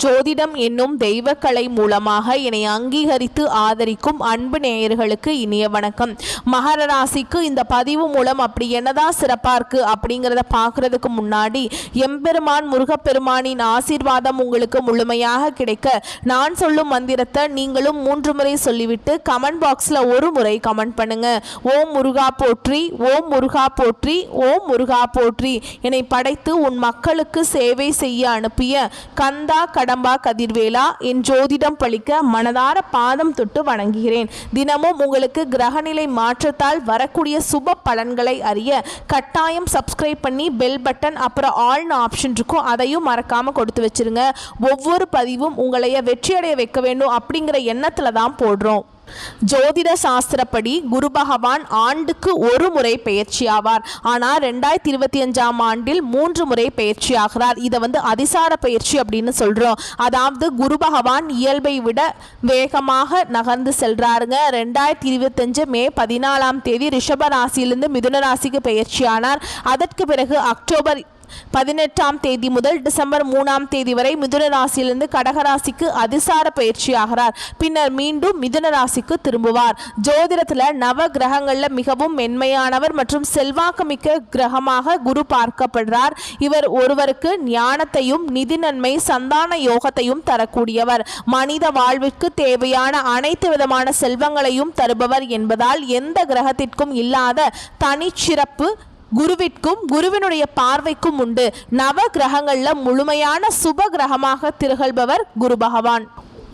ஜோதிடம் என்னும் தெய்வக்கலை மூலமாக என்னை அங்கீகரித்து ஆதரிக்கும் அன்பு நேயர்களுக்கு இனிய வணக்கம். மகர ராசிக்கு இந்த பதிவு மூலம் அப்படி என்னதான் சிறப்பாக இருக்கு அப்படிங்கிறத பார்க்கறதுக்கு முன்னாடி எம்பெருமான் முருகப்பெருமானின் ஆசீர்வாதம் உங்களுக்கு முழுமையாக கிடைக்க நான் சொல்லும் மந்திரத்தை நீங்களும் 3 முறை சொல்லிவிட்டு கமெண்ட் பாக்ஸில் ஒரு முறை கமெண்ட் பண்ணுங்க. ஓம் முருகா போற்றி, ஓம் முருகா போற்றி, ஓம் முருகா போற்றி. என்னை படைத்து உன் மக்களுக்கு சேவை செய்ய அனுப்பிய கந்தா கடம்பா கதிர்வேலா என் ஜோதிடம் பழிக்க மனதார பாதம் தொட்டு வணங்குகிறேன். தினமும் உங்களுக்கு கிரகநிலை மாற்றத்தால் வரக்கூடிய சுப பலன்களை அறிய கட்டாயம் சப்ஸ்கிரைப் பண்ணி பெல் பட்டன் அப்புறம் ஆல்னு ஆப்ஷன் இருக்கும், அதையும் மறக்காம கொடுத்து வச்சிருங்க. ஒவ்வொரு பதிவும் உங்களைய வெற்றியடைய வைக்க வேண்டும் அப்படிங்கிற எண்ணத்துல தான் போடுறோம். ஜோதிட சாஸ்திரப்படி குரு பகவான் ஆண்டுக்கு ஒரு முறை பயிற்சி ஆவார். ஆனால் 2025ஆம் ஆண்டில் 3 முறை பயிற்சி ஆகிறார். இதை அதிசார பயிற்சி அப்படின்னு சொல்றோம். அதாவது குரு பகவான் இயல்பை விட வேகமாக நகர்ந்து செல்றாருங்க. 2025 மே 14ஆம் தேதி ரிஷப ராசியிலிருந்து மிதுன ராசிக்கு பயிற்சியானார். அதற்கு பிறகு அக்டோபர் 18ஆம் தேதி முதல் டிசம்பர் 3ஆம் தேதி வரை மிதுன ராசியிலிருந்து கடகராசிக்கு அதிசார பயிற்சி ஆகிறார். பின்னர் மீண்டும் மிதுன ராசிக்கு திரும்புவார். ஜோதிடத்தில் நவ கிரகங்கள்ல மிகவும் மென்மையானவர் மற்றும் செல்வாக்குமிக்க கிரகமாக குரு பார்க்கப்படுறார். இவர் ஒருவருக்கு ஞானத்தையும் நிதி நன்மை சந்தான யோகத்தையும் தரக்கூடியவர். மனித வாழ்விற்கு தேவையான அனைத்து விதமான செல்வங்களையும் தருபவர் என்பதால் எந்த கிரகத்திற்கும் இல்லாத தனிச்சிறப்பு குருவிற்கும் குருவினுடைய பார்வைக்கும் உண்டு. நவ கிரகங்கள்ல முழுமையான சுப கிரகமாக திகழ்பவர் குரு பகவான்.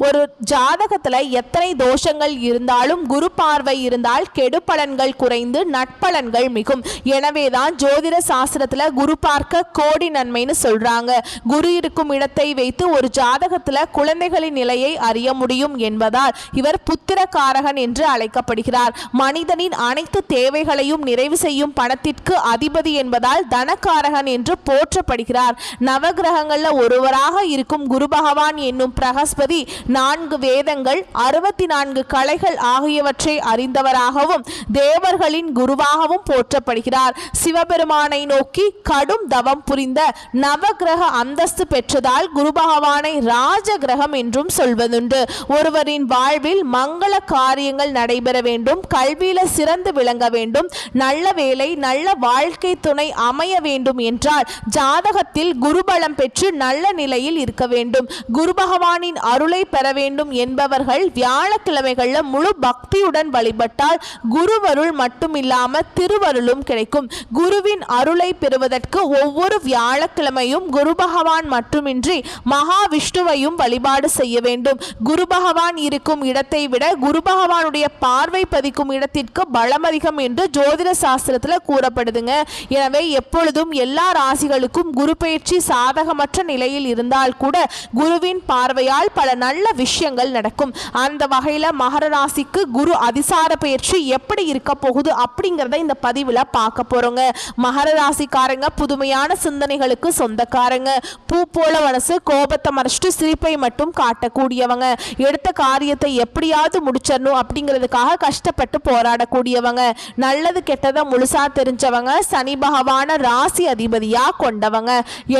ஒரு ஜாதகத்துல எத்தனை தோஷங்கள் இருந்தாலும் குரு பார்வை இருந்தால் கெடு பலன்கள் குறைந்து நட்பலன்கள் மிகும். எனவேதான் ஜோதிட சாஸ்திரத்துல குரு பார்க்க கோடி நன்மைன்னு சொல்றாங்க. குரு இருக்கும் இடத்தை வைத்து ஒரு ஜாதகத்துல குழந்தைகளின் நிலையை அறிய முடியும் என்பதால் இவர் புத்திரகாரகன் என்று அழைக்கப்படுகிறார். மனிதனின் அனைத்து தேவைகளையும் நிறைவு செய்யும் பணத்திற்கு அதிபதி என்பதால் தனகாரகன் என்று போற்றப்படுகிறார். நவகிரகங்கள்ல ஒருவராக இருக்கும் குரு பகவான் என்னும் பிரகஸ்பதி 4 வேதங்கள் 64 கலைகள் ஆகியவற்றை அறிந்தவராகவும் தேவர்களின் குருவாகவும் போற்றப்படுகிறார். சிவபெருமானை நோக்கி கடும் தவம் புரிந்த நவகிரக அந்தஸ்து பெற்றதால் குரு பகவானை ராஜ கிரகம் என்றும் சொல்வதுண்டு. ஒருவரின் வாழ்வில் மங்கள காரியங்கள் நடைபெற வேண்டும், கல்வியில சிறந்து விளங்க வேண்டும், நல்ல வேலை நல்ல வாழ்க்கை துணை அமைய வேண்டும் என்றால் ஜாதகத்தில் குருபலம் பெற்று நல்ல நிலையில் இருக்க வேண்டும். குரு பகவானின் அருளை பெற வேண்டும் என்பவர்கள் வியாழக்கிழமைகள்ல முழு பக்தியுடன் வழிபட்டால் குருவருள் மட்டுமில்லாம திருவருளும் கிடைக்கும். குருவின் அருளை பெறுவதற்கு ஒவ்வொரு வியாழக்கிழமையும் குரு பகவான் மட்டுமின்றி மகாவிஷ்ணுவையும் வழிபாடு செய்ய வேண்டும். குரு பகவான் இருக்கும் இடத்தை விட குரு பகவானுடைய பார்வை பதிக்கும் இடத்திற்கு பலம் அதிகம் என்று ஜோதிட சாஸ்திரத்துல கூறப்படுதுங்க. எனவே எப்பொழுதும் எல்லா ராசிகளுக்கும் குரு பயிற்சி சாதகமற்ற நிலையில் இருந்தால் கூட குருவின் பார்வையால் பல நல்ல விஷயங்கள் நடக்கும். அந்த வகையில மகர ராசிக்கு குரு அதிசார பயிற்சி எப்படி இருக்க போகுது அப்படிங்கறத இந்த பதிவுல பார்க்க போறோங்க. மகர ராசிக்காரங்க புதுமையான சிந்தனைகளுக்கு சொந்தக்காரங்க. பூ போல மனசு, கோபத்தை மறைச்சிட்டு சிரிப்பை மட்டும் காட்டக்கூடியவங்க. எடுத்த காரியத்தை எப்படியாவது முடிச்சிடணும் அப்படிங்கிறதுக்காக கஷ்டப்பட்டு போராடக்கூடியவங்க. நல்லது கெட்டதை முழுசா தெரிஞ்சவங்க. சனி பகவான ராசி அதிபதியா கொண்டவங்க.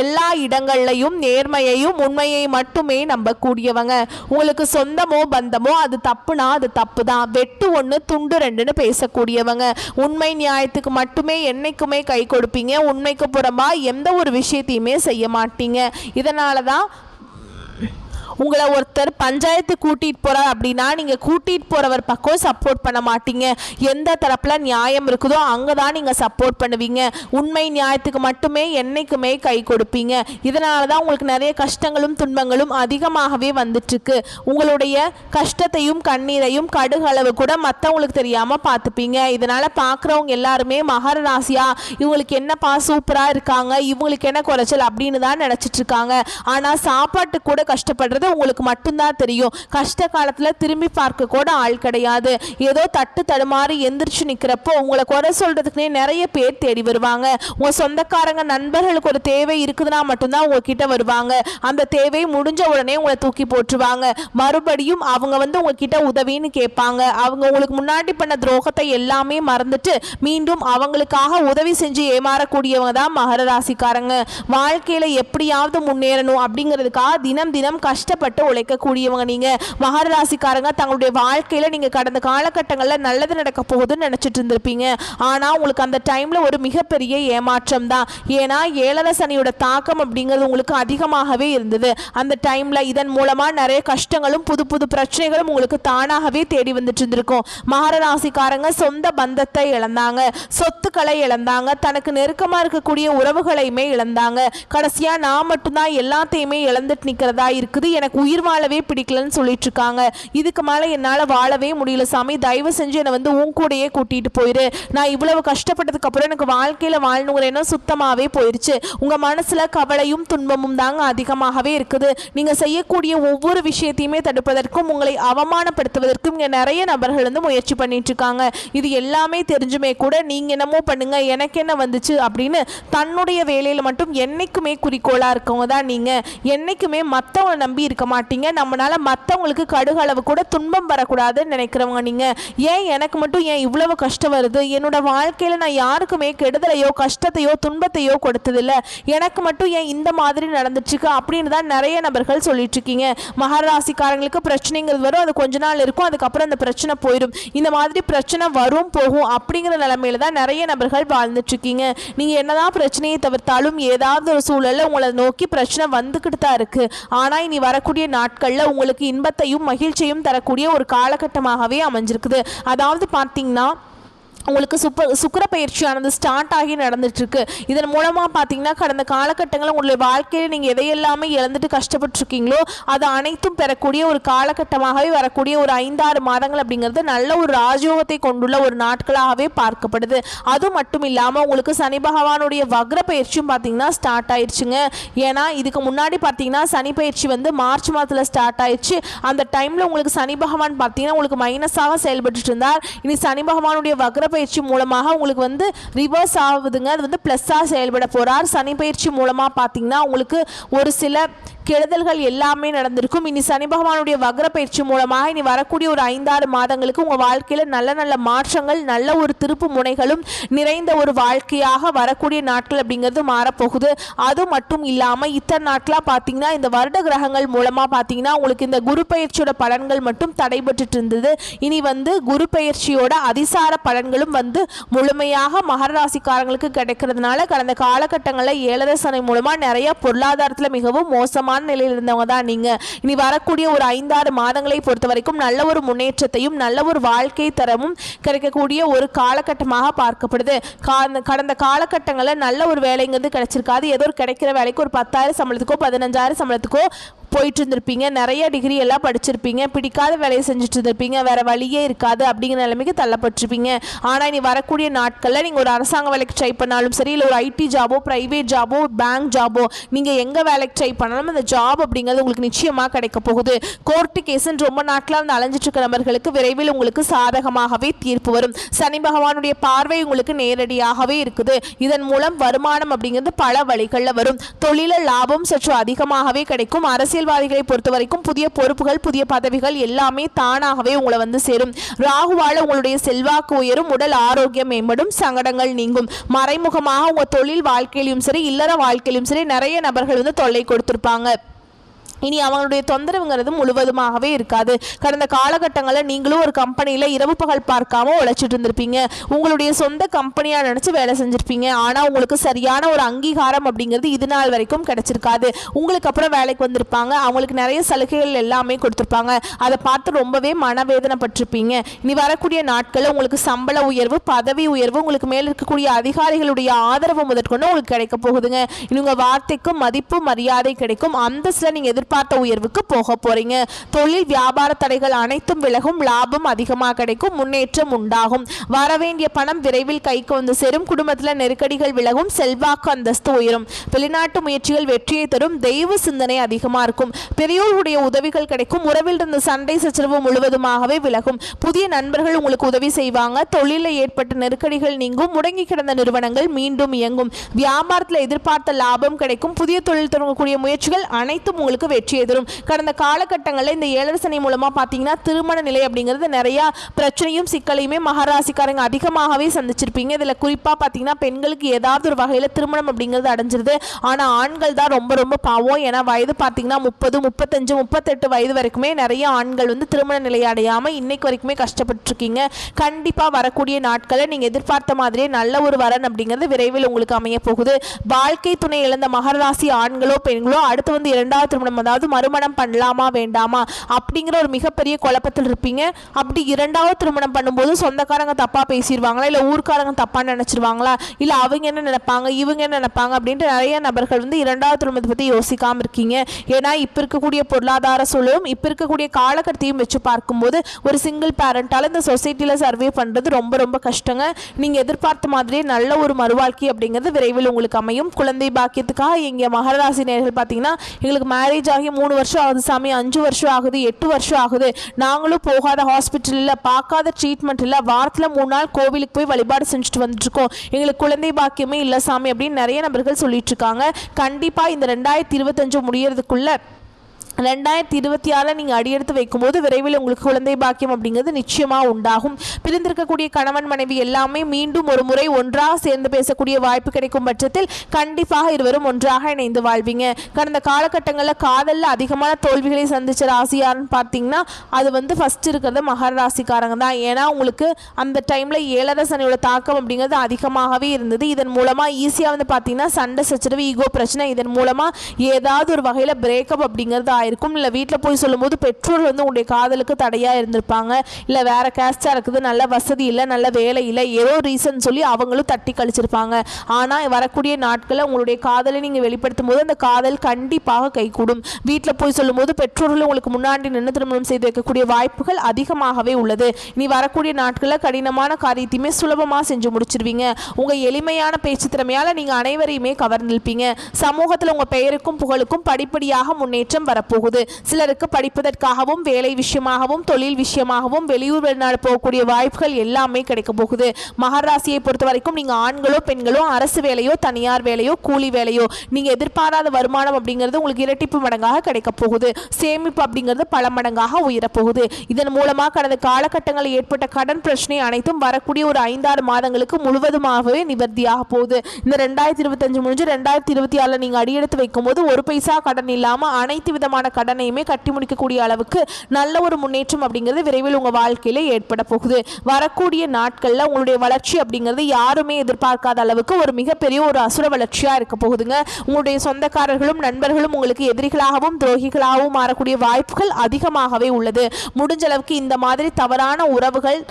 எல்லா இடங்கள்லையும் நேர்மையையும் உண்மையை மட்டுமே நம்பக்கூடியவங்க. உங்களுக்கு சொந்தமோ பந்தமோ அது தப்புனா அது தப்பு தான், வெட்டு 1 துண்டு 2ன்னு பேசக்கூடியவங்க. உண்மை நியாயத்துக்கு மட்டுமே என்னைக்குமே கை கொடுப்பீங்க. உண்மைக்கு புறம்பா எந்த ஒரு விஷயத்தையுமே செய்ய மாட்டீங்க. இதனால தான் உங்களை ஒருத்தர் பஞ்சாயத்து கூட்டிட்டு போறார் அப்படின்னா நீங்க கூட்டிட்டு போறவர் பக்கம் சப்போர்ட் பண்ண மாட்டீங்க. எந்த தரப்புல நியாயம் இருக்குதோ அங்கதான் நீங்க சப்போர்ட் பண்ணுவீங்க. உண்மை நியாயத்துக்கு மட்டுமே என்னைக்குமே கை கொடுப்பீங்க. இதனாலதான் உங்களுக்கு நிறைய கஷ்டங்களும் துன்பங்களும் அதிகமாகவே வந்துட்டு இருக்கு. உங்களுடைய கஷ்டத்தையும் கண்ணீரையும் கடுகளவு கூட மற்றவங்களுக்கு தெரியாம பார்த்துப்பீங்க. இதனால பாக்குறவங்க எல்லாருமே மகர ராசியா இவங்களுக்கு என்னப்பா சூப்பரா இருக்காங்க, இவங்களுக்கு என்ன குறைச்சல் அப்படின்னு தான் நினைச்சிட்டு இருக்காங்க. ஆனா சாப்பாட்டு கூட கஷ்டப்படுறது உங்களுக்கு மட்டும்தான் தெரியும். கஷ்ட காலத்துல திரும்பி பார்க்க கூட ஆள் கிடையாது. ஏதோ தட்டு தடுமாறி எந்திரிச்சு நிக்கிறப்போ உங்களை குறை சொல்றதுக்குனே நிறைய பேர் தேடி வருவாங்க. உங்க சொந்தக்காரங்க நண்பர்களுக்கு ஒரு தேவை இருக்குதுன்னா மட்டும்தான் உங்ககிட்ட வருவாங்க. அந்த தேவை முடிஞ்ச உடனே உங்களை தூக்கி போட்டுருவாங்க. மறுபடியும் அவங்க உங்ககிட்ட உதவின்னு கேட்பாங்க. அவங்க உங்களுக்கு முன்னாடி பண்ண துரோகத்தை எல்லாமே மறந்துட்டு மீண்டும் அவங்களுக்காக உதவி செஞ்சு ஏமாறக்கூடியவங்க தான் மகர ராசிக்காரங்க. வாழ்க்கையில எப்படியாவது முன்னேறணும் அப்படிங்கிறதுக்காக தினம் தினம் கஷ்டப்பட்டு உழைக்கக்கூடியவங்க நீங்க. மகர ராசிக்காரங்க தங்களுடைய வாழ்க்கையில நீங்க கடந்த காலகட்டங்களில் நல்லது நடக்க போகுதுன்னு நினைச்சிட்டு இருந்திருப்பீங்க. ஆனா உங்களுக்கு அந்த டைம்ல ஒரு மிகப்பெரிய ஏமாற்றம் தான். ஏன்னா 7 சனியோட தாக்கம் அப்படிங்கிறது உங்களுக்கு அதிகமாகவே இருந்தது. அந்த டைம்ல இதன் மூலமா நிறைய கஷ்டங்களும் புது புது பிரச்சனைகளும் உங்களுக்கு தானாகவே தேடி வந்துட்டு இருந்திருக்கும். மகர ராசிக்காரங்க சொந்த பந்தத்தை இழந்தாங்க, சொத்துக்களை இழந்தாங்க, தனக்கு நெருக்கமா இருக்கக்கூடிய உறவுகளையுமே இழந்தாங்க. கடைசியா நான் மட்டும்தான் எல்லாத்தையுமே இழந்துட்டு நிக்கிறதா இருக்குது, எனக்கு உயிர் வாழவே பிடிக்கலன்னு சொல்லிட்டு இருக்காங்க. இதுக்கு மேல என்னால வாழவே முடியல சாமி, தயவு செஞ்சு என்னை உன் கூடயே கூட்டிட்டு போயிரு. நான் இவ்வளவு கஷ்டப்பட்டதுக்கு அப்புறம் எனக்கு வாழ்க்கையில வாழணுங்கிற எண்ணம் சுத்தமாவே போயிருச்சு. உங்க மனசுல கவலையும் துன்பமும் தாங்க அதிகமாகவே இருக்குது. நீங்க செய்யக்கூடிய ஒவ்வொரு விஷயத்தையுமே தடுப்பதற்கும் உங்களை அவமானப்படுத்துவதற்கும் இங்க நிறைய நபர்கள் முயற்சி பண்ணிட்டு இருக்காங்க. இது எல்லாமே தெரிஞ்சுமே கூட நீங்க என்னமோ பண்ணுங்க எனக்கு என்ன வந்துச்சு அப்படின்னு தன்னுடைய வேலையில மட்டும் என்னைக்குமே குறிக்கோளா இருக்கவங்க தான் நீங்க. என்னைக்குமே மற்றவங்களை நம்பி இருக்க மாட்டீங்க. நம்மளால மற்றவங்களுக்கு கடுகளவு கூட துன்பம் வரக்கூடாதுன்னு நினைக்கிறவங்க நீங்க. ஏன் எனக்கு மட்டும் ஏன் இவ்வளவு கஷ்டம் வருது, என்னோட வாழ்க்கையில நான் யாருக்குமே கெடுதலையோ கஷ்டத்தையோ துன்பத்தையோ கொடுத்ததில்லை, எனக்கு மட்டும் ஏன் இந்த மாதிரி நடந்துச்சுக்கு அப்படின்னு தான் நிறைய நபர்கள் சொல்லிட்டு இருக்கீங்க. மகர ராசிக்காரங்களுக்கு பிரச்சனைங்கிறது வரும், அது கொஞ்ச நாள் இருக்கும், அதுக்கப்புறம் அந்த பிரச்சனை போயிடும். இந்த மாதிரி பிரச்சனை வரும் போகும் அப்படிங்கிற நிலைமையில தான் நிறைய நபர்கள் வாழ்ந்துட்டு இருக்கீங்க. நீங்க என்னதான் பிரச்சனையை தவிர்த்தாலும் ஏதாவது ஒரு சூழல்ல உங்களை நோக்கி பிரச்சனை வந்துக்கிட்டு தான் இருக்கு. ஆனா இனி வரக்கூடிய நாட்கள்ல உங்களுக்கு இன்பத்தையும் மகிழ்ச்சியும் தரக்கூடிய ஒரு காலகட்டமாகவே அமைஞ்சிருக்குது. அதாவது பார்த்தீங்கன்னா உங்களுக்கு சுக்கிர பயிற்சியானது ஸ்டார்ட் ஆகி நடந்துட்டு இருக்கு. இதன் மூலமா பார்த்தீங்கன்னா கடந்த காலகட்டங்களில் உங்களுடைய வாழ்க்கையில் நீங்க எதையெல்லாமே இழந்துட்டு கஷ்டப்பட்டுருக்கீங்களோ அது அனைத்தும் பெறக்கூடிய ஒரு காலகட்டமாகவே வரக்கூடிய ஒரு 5-6 மாதங்கள் அப்படிங்கிறது நல்ல ஒரு ராஜயோகத்தை கொண்டுள்ள ஒரு நாட்களாகவே பார்க்கப்படுது. அது மட்டும் இல்லாமல் உங்களுக்கு சனி பகவானுடைய வக்ர பயிற்சியும் பார்த்தீங்கன்னா ஸ்டார்ட் ஆயிடுச்சுங்க. ஏன்னா இதுக்கு முன்னாடி பார்த்தீங்கன்னா சனி பயிற்சி மார்ச் மாதத்தில் ஸ்டார்ட் ஆயிடுச்சு. அந்த டைம்ல உங்களுக்கு சனி பகவான் பார்த்தீங்கன்னா உங்களுக்கு மைனஸாக செயல்பட்டு இருந்தார். இனி சனி பகவானுடைய வக்ர பயிற்சி மூலமாக உங்களுக்கு ரிவர்ஸ் ஆகுதுங்க. அது பிளஸ்ஸா செயல்பட போறார். சனி பயிற்சி மூலமா பாத்தீங்கன்னா உங்களுக்கு ஒரு சில கெடுதல்கள் எல்லாமே நடந்திருக்கும். இனி சனி பகவானுடைய வக்ர பயிற்சி மூலமாக இனி வரக்கூடிய ஒரு 5-6 மாதங்களுக்கு உங்க வாழ்க்கையில நல்ல நல்ல மாற்றங்கள், நல்ல ஒரு திருப்பு முனைகளும் நிறைந்த ஒரு வாழ்க்கையாக வரக்கூடிய நாட்கள் அப்படிங்கிறது மாறப்போகுது. அது மட்டும் இல்லாம இத்தனை நாட்களா பாத்தீங்கன்னா இந்த வருட கிரகங்கள் மூலமா பாத்தீங்கன்னா உங்களுக்கு இந்த குரு பயிற்சியோட பலன்கள் மட்டும் தடைபட்டு இருந்தது. இனி குரு பயிற்சியோட அதிசார பலன்களும் முழுமையாக மகர ராசிக்காரங்களுக்கு கிடைக்கிறதுனால கடந்த காலகட்டங்களில் 7 சனி மூலமா நிறைய பொருளாதாரத்துல மிகவும் மோசமான நிலையில் இருந்தவங்க தான் நீங்க. இனி வரக்கூடிய ஒரு 5-6 மாதங்களை பொறுத்த வரைக்கும் நல்ல ஒரு முன்னேற்றத்தையும் நல்ல ஒரு வாழ்க்கை தரமும் கிடைக்கக்கூடிய ஒரு காலகட்டமாக பார்க்கப்படுது. கடந்த காலகட்டங்களில் நல்ல ஒரு வேலைங்கிறது கிடைச்சிருக்காது. ஏதோ ஒரு கிடைக்கிற வேலைக்கு ஒரு 10,000 சம்பளத்துக்கோ 15,000 சம்பளத்துக்கோ போயிட்டு இருந்திருப்பீங்க. நிறைய டிகிரி எல்லாம் படிச்சிருப்பீங்க, பிடிக்காத வேலையை செஞ்சுட்டு இருந்திருப்பீங்க, வேற வழியே இருக்காது அப்படிங்கிற நிலைமைக்கு தள்ளப்பட்டிருப்பீங்க. ஆனால் இனி வரக்கூடிய நாட்களில் நீங்கள் ஒரு அரசாங்க வேலைக்கு ட்ரை பண்ணாலும் சரி, இல்லை ஒரு ஐடி ஜாபோ, பிரைவேட் ஜாபோ, பேங்க் ஜாபோ, நீங்கள் எங்கே வேலைக்கு ட்ரை பண்ணாலும் அந்த ஜாப் அப்படிங்கிறது உங்களுக்கு நிச்சயமாக கிடைக்க போகுது. கோர்ட்டு கேஸுன்னு ரொம்ப நாட்களாக அலைஞ்சிட்டு இருக்க நபர்களுக்கு விரைவில் உங்களுக்கு சாதகமாகவே தீர்ப்பு வரும். சனி பகவானுடைய பார்வை உங்களுக்கு நேரடியாகவே இருக்குது. இதன் மூலம் வருமானம் அப்படிங்கிறது பல வழிகளில் வரும். தொழில லாபம் சற்று அதிகமாகவே கிடைக்கும். அரசியல்வாதிகளை பொறுத்த வரைக்கும் புதிய பொறுப்புகள், புதிய பதவிகள் எல்லாமே தானாகவே உங்களை சேரும். ராகுவால உங்களுடைய செல்வாக்கு உயரும், உடல் ஆரோக்கியம் மேம்படும், சங்கடங்கள் நீங்கும். மறைமுகமாக உங்க தொழில் வாழ்க்கையிலும் சரி, இல்லற வாழ்க்கையிலும் சரி நிறைய நபர்கள் தொல்லை கொடுத்திருப்பாங்க. இனி அவங்களுடைய தொந்தரவுங்கிறது முழுவதுமாகவே இருக்காது. கடந்த காலகட்டங்களில் நீங்களும் ஒரு கம்பெனியில் இரவு பகல் பார்க்காம உழைச்சிட்டு இருந்திருப்பீங்க. உங்களுடைய சொந்த கம்பெனியாக நினச்சி வேலை செஞ்சுருப்பீங்க. ஆனால் உங்களுக்கு சரியான ஒரு அங்கீகாரம் அப்படிங்கிறது இது நாள் வரைக்கும் கிடைச்சிருக்காது. உங்களுக்கு அப்புறம் வேலைக்கு வந்திருப்பாங்க, அவங்களுக்கு நிறைய சலுகைகள் எல்லாமே கொடுத்துருப்பாங்க. அதை பார்த்து ரொம்பவே மனவேதனைப்பட்டிருப்பீங்க. இனி வரக்கூடிய நாட்களில் உங்களுக்கு சம்பள உயர்வு, பதவி உயர்வு, உங்களுக்கு மேல் இருக்கக்கூடிய அதிகாரிகளுடைய ஆதரவு முதற்கொண்டு உங்களுக்கு கிடைக்க போகுதுங்க. இனி உங்கள் வார்த்தைக்கும் மதிப்பு மரியாதை கிடைக்கும். அந்தஸ்தில் நீங்கள் எதிர்ப்பு எதிர்பார்த்த உயர்வுக்கு போக போறீங்க. தொழில் வியாபார தடைகள் அனைத்தும் விலகும், லாபம் அதிகமாக கிடைக்கும், முன்னேற்றம் உண்டாகும். வரவேண்டிய பணம் விரைவில் கைக்கு வந்து சேரும். குடும்பத்தில் நெருக்கடிகள் விலகும், செல்வாக்கு அந்தஸ்து உயரும். வெளிநாட்டு முயற்சிகள் வெற்றியை தரும். தெய்வ சிந்தனை அதிகமாக இருக்கும். பெரியோர்களுடைய உதவிகள் கிடைக்கும். உறவில் இருந்த சண்டை சச்சரவு முழுவதுமாகவே விலகும். புதிய நண்பர்கள் உங்களுக்கு உதவி செய்வாங்க. தொழிலில் ஏற்பட்ட நெருக்கடிகள் நீங்கும். முடங்கி கிடந்த நிறுவனங்கள் மீண்டும் இயங்கும். வியாபாரத்தில் எதிர்பார்த்த லாபம் கிடைக்கும். புதிய தொழில் தொடங்கக்கூடிய முயற்சிகள் அனைத்தும் உங்களுக்கு வெற்றியை தரும். கடந்த காலகட்டங்களில் இந்த 7 சனி மூலமா பார்த்தீங்கன்னா திருமண நிலை அப்படிங்கிறது நிறைய பிரச்சனையும் சிக்கலையுமே மகராசிக்காரங்க அதிகமாகவே சந்திச்சிருப்பீங்க. இதில் குறிப்பாக பார்த்தீங்கன்னா பெண்களுக்கு ஏதாவது ஒரு வகையில் திருமணம் அப்படிங்கிறது அடைஞ்சிருது. ஆனால் ஆண்கள் தான் ரொம்ப ரொம்ப பாவம். ஏன்னா வயது பார்த்தீங்கன்னா 30, 35, 38 வயது வரைக்குமே நிறைய ஆண்கள் வந்து திருமண நிலையை அடையாமல் இன்னைக்கு வரைக்குமே கஷ்டப்பட்டுருக்கீங்க. கண்டிப்பாக வரக்கூடிய நாட்களில் நீங்கள் எதிர்பார்த்த மாதிரியே நல்ல ஒரு வரன் அப்படிங்கிறது விரைவில் உங்களுக்கு அமைய போகுது. வாழ்க்கை துணை இழந்த மகர ராசி ஆண்களோ பெண்களோ அடுத்து வந்து 2வது திருமணம், அதாவது மறுமணம் பண்ணலாமா வேண்டாமா அப்படிங்கிற ஒரு மிகப்பெரிய குழப்பத்தில் இருப்பீங்க. அப்படி 2வது திருமணம் பண்ணும்போது சொந்தக்காரங்க தப்பாக பேசிடுவாங்களா, இல்லை ஊர்க்காரங்க தப்பாக நினச்சிருவாங்களா, இல்லை அவங்க என்ன நினைப்பாங்க இவங்க என்ன நினைப்பாங்க அப்படின்ட்டு நிறைய நபர்கள் வந்து 2வது திருமணத்தை பற்றி யோசிக்காமல் இருக்கீங்க. ஏன்னா இப்போ இருக்கக்கூடிய பொருளாதார சூழலும் இப்போ இருக்கக்கூடிய காலகட்டத்தையும் வச்சு பார்க்கும்போது ஒரு சிங்கிள் பேரண்டால் இந்த சொசைட்டியில் சர்வே பண்ணுறது ரொம்ப ரொம்ப கஷ்டங்க. நீங்கள் எதிர்பார்த்த மாதிரியே நல்ல ஒரு மறுவாழ்க்கை அப்படிங்கிறது விரைவில் உங்களுக்கு அமையும். குழந்தை பாக்கியத்துக்காக இங்கே மகர ராசி நேயர்கள் பார்த்தீங்கன்னா எங்களுக்கு மேரேஜ் ஆகி 3 வருஷம் ஆகுது சாமி, 5 வருஷம் ஆகுது, 8 வருஷம் ஆகுது, நாங்களும் போகாத ஹாஸ்பிட்டல் இல்லை, பார்க்காத ட்ரீட்மெண்ட் இல்லை, வாரத்தில் 3 நாள் கோவிலுக்கு போய் வழிபாடு செஞ்சுட்டு வந்துட்டுருக்கோம், எங்களுக்கு குழந்தை பாக்கியமே இல்லை சாமி அப்படின்னு நிறைய நபர்கள் சொல்லிட்டு இருக்காங்க. கண்டிப்பாக இந்த 2025 முடியறதுக்குள்ள 2026 நீங்கள் அடியெடுத்து வைக்கும்போது விரைவில் உங்களுக்கு குழந்தை பாக்கியம் அப்படிங்கிறது நிச்சயமாக உண்டாகும். பிரிந்திருக்கக்கூடிய கணவன் மனைவி எல்லாமே மீண்டும் ஒரு முறை ஒன்றாக சேர்ந்து பேசக்கூடிய வாய்ப்பு கிடைக்கும் பட்சத்தில் கண்டிப்பாக இருவரும் ஒன்றாக இணைந்து வாழ்வீங்க. கடந்த காலகட்டங்களில் காதலில் அதிகமான தோல்விகளை சந்தித்த ராசியாருன்னு பார்த்தீங்கன்னா அது வந்து ஃபஸ்ட் இருக்கிறது மகர ராசிக்காரங்க தான். ஏன்னா உங்களுக்கு அந்த டைமில் 7ரை சனியோட தாக்கம் அப்படிங்கிறது அதிகமாகவே இருந்தது. இதன் மூலமாக ஈஸியாக வந்து பார்த்தீங்கன்னா சண்டை சச்சரவு, ஈகோ பிரச்சனை, இதன் மூலமாக ஏதாவது ஒரு வகையில் பிரேக்கப் அப்படிங்கிறது இருக்கும். இல்லை வீட்டில் போய் சொல்லும்போது பெற்றோர் வந்து உங்களுடைய காதலுக்கு தடையாக இருந்திருப்பாங்க. இல்லை வேற கேஸ்டாக இருக்குது, நல்ல வசதி இல்லை, நல்ல வேலை இல்லை, ஏதோ ரீசன் சொல்லி அவங்களும் தட்டி கழிச்சிருப்பாங்க. ஆனால் வரக்கூடிய நாட்களில் உங்களுடைய காதலை நீங்கள் வெளிப்படுத்தும் போது அந்த காதல் கண்டிப்பாக கைகூடும். வீட்டில் போய் சொல்லும்போது பெற்றோர்கள் உங்களுக்கு முன்னாடி நின்று திருமணம் செய்து வைக்கக்கூடிய வாய்ப்புகள் அதிகமாகவே உள்ளது. இனி வரக்கூடிய நாட்களில் கடினமான காரியத்தையுமே சுலபமாக செஞ்சு முடிச்சிருவீங்க. உங்கள் எளிமையான பேச்சு திறமையால் நீங்கள் அனைவரையுமே கவர்ந்திருப்பீங்க. சமூகத்தில் உங்கள் பெயருக்கும் புகழுக்கும் படிப்படியாக முன்னேற்றம் வரப்போகுது. சிலருக்கு படிப்பதற்காகவும் வேலை விஷயமாகவும் தொழில் விஷயமாகவும் வெளியூர் வெளிநாடு போகக்கூடிய வாய்ப்புகள் எல்லாமே கிடைக்க போகுது. மகர ராசியை பொறுத்த வரைக்கும் நீங்க ஆண்களோ பெண்களோ அரசு வேலையோ தனியார் வேலையோ கூலி வேலையோ நீங்க எதிர்பாராத வருமானம் அப்படிங்கிறது உங்களுக்கு இரட்டிப்பு மடங்காக கிடைக்க போகுது. சேமிப்பு அப்படிங்கிறது பல மடங்காக உயரப்போகுது. இதன் மூலமாக கடந்த காலகட்டங்களில் ஏற்பட்ட கடன் பிரச்சனை அனைத்தும் வரக்கூடிய ஒரு 5-6 மாதங்களுக்கு முழுவதுமாகவே நிவர்த்தியாக போகுது. இந்த 2025 முடிஞ்சு 2026 நீங்க அடியெடுத்து வைக்கும் போது ஒரு பைசா கடன் இல்லாம அனைத்து விதமான கடனையுமே கட்டி முடிக்கக்கூடிய அளவுக்கு நல்ல ஒரு முன்னேற்றம் அப்படிங்கிறது விரைவில் உங்க வாழ்க்கையில ஏற்பட போகுது. வரக்கூடிய நாட்கள்ல உங்களுடைய வளர்ச்சி அப்படிங்கிறது யாருமே எதிர்பார்க்காத அளவுக்கு ஒரு மிகப்பெரிய ஒரு அசுர வளர்ச்சியா இருக்க போகுதுங்க. உங்களுடைய சொந்தக்காரர்களும் நண்பர்களும் உங்களுக்கு எதிரிகளாகவும் துரோகிகளாகவும் மாறக்கூடிய வாய்ப்புகள் அதிகமாகவே உள்ளது. முடிஞ்ச அளவுக்கு இந்த மாதிரி தவறான உறவுகள்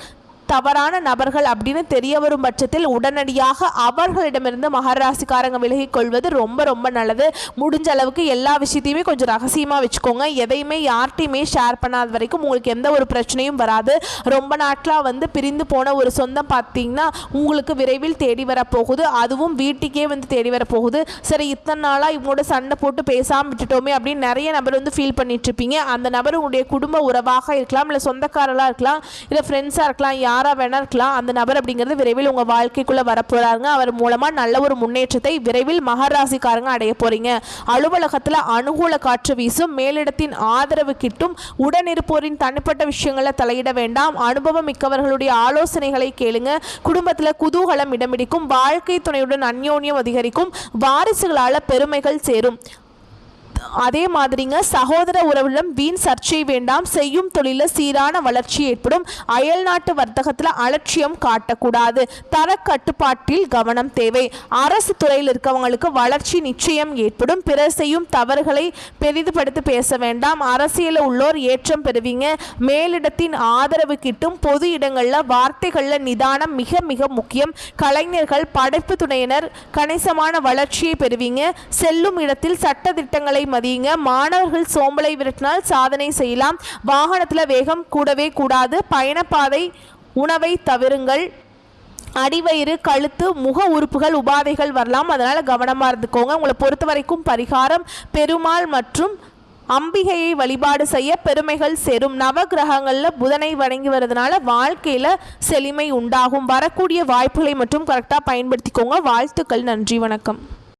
தவறான நபர்கள் அப்படின்னு தெரிய வரும் பட்சத்தில் உடனடியாக அவர்களிடமிருந்து மகர ராசிக்காரங்க விலகிக் கொள்வது ரொம்ப ரொம்ப நல்லது. முடிஞ்ச அளவுக்கு எல்லா விஷயத்தையுமே கொஞ்சம் ரகசியமாக வச்சுக்கோங்க. எதையுமே யார்ட்டையுமே ஷேர் பண்ணாத வரைக்கும் உங்களுக்கு எந்த ஒரு பிரச்சனையும் வராது. ரொம்ப நாட்களாக வந்து பிரிந்து போன ஒரு சொந்தம் பார்த்தீங்கன்னா உங்களுக்கு விரைவில் தேடி வரப்போகுது. அதுவும் வீட்டுக்கே வந்து தேடி வரப்போகுது. சரி, இத்தனை நாளாக இவங்களோட சண்டை போட்டு பேசாமல் விட்டுட்டோமே அப்படின்னு நிறைய நபர் வந்து ஃபீல் பண்ணிட்டு இருப்பீங்க. அந்த நபர் உங்களுடைய குடும்ப உறவாக இருக்கலாம், இல்லை சொந்தக்காரர்களாக இருக்கலாம், இல்லை ஃப்ரெண்ட்ஸாக இருக்கலாம், யாராக வேணா இருக்கலாம். அந்த நபர் அப்படிங்கிறது விரைவில் உங்க வாழ்க்கைக்குள்ள வரப்போறாங்க. அவர் மூலமா நல்ல ஒரு முன்னேற்றத்தை விரைவில் மகர ராசிக்காரங்க அடைய போறீங்க. அலுவலகத்துல அனுகூல காற்று வீசும், மேலிடத்தின் ஆதரவு கிட்டும், உடனிருப்போரின் தனிப்பட்ட விஷயங்களை தலையிட வேண்டாம், அனுபவம் மிக்கவர்களுடைய ஆலோசனைகளை கேளுங்க. குடும்பத்துல குதூகலம் இடம்பிடிக்கும், வாழ்க்கை துணையுடன் அந்யோன்யம் அதிகரிக்கும், வாரிசுகளால பெருமைகள் சேரும். அதே மாதிரிங்க சகோதர உறவிடம் வீண் சர்ச்சை வேண்டாம். செய்யும் தொழிலில் சீரான வளர்ச்சி ஏற்படும். அயல் நாட்டு வர்த்தகத்தில் அலட்சியம் காட்டக்கூடாது. தர கட்டுப்பாட்டில் கவனம் தேவை. அரசு துறையில் இருக்கவங்களுக்கு வளர்ச்சி நிச்சயம் ஏற்படும். பிறர் செய்யும் தவறுகளை பெரிதுபடுத்தி பேச வேண்டாம். அரசியலில் உள்ளோர் ஏற்றம் பெறுவீங்க. மேலிடத்தின் ஆதரவு கிட்டும். பொது இடங்களில் வார்த்தைகளில் நிதானம் மிக மிக முக்கியம். கலைஞர்கள் படைப்பு துணையினர் கணிசமான வளர்ச்சியை பெறுவீங்க. செல்லும் இடத்தில் சட்ட திட்டங்களை மதியுங்க. மாணவர்கள் சோம்பலை விரட்டினால் சாதனை செய்யலாம். வாகனத்தில் வேகம் கூடவே கூடாது. பயணப்பாதை உணவை தவிருங்கள். அடிவயிறு, கழுத்து, முக உறுப்புகள் உபாதைகள் வரலாம், அதனால் கவனமாக இருந்துக்கோங்க. உங்களை பொறுத்த வரைக்கும் பரிகாரம் பெருமாள் மற்றும் அம்பிகையை வழிபாடு செய்ய பெருமைகள் சேரும். நவகிரகங்களில் புதனை வணங்கி வருவதனால வாழ்க்கையில் செழுமை உண்டாகும். வரக்கூடிய வாய்ப்புகளை மட்டும் கரெக்டாக பயன்படுத்திக்கோங்க. வாழ்த்துக்கள். நன்றி, வணக்கம்.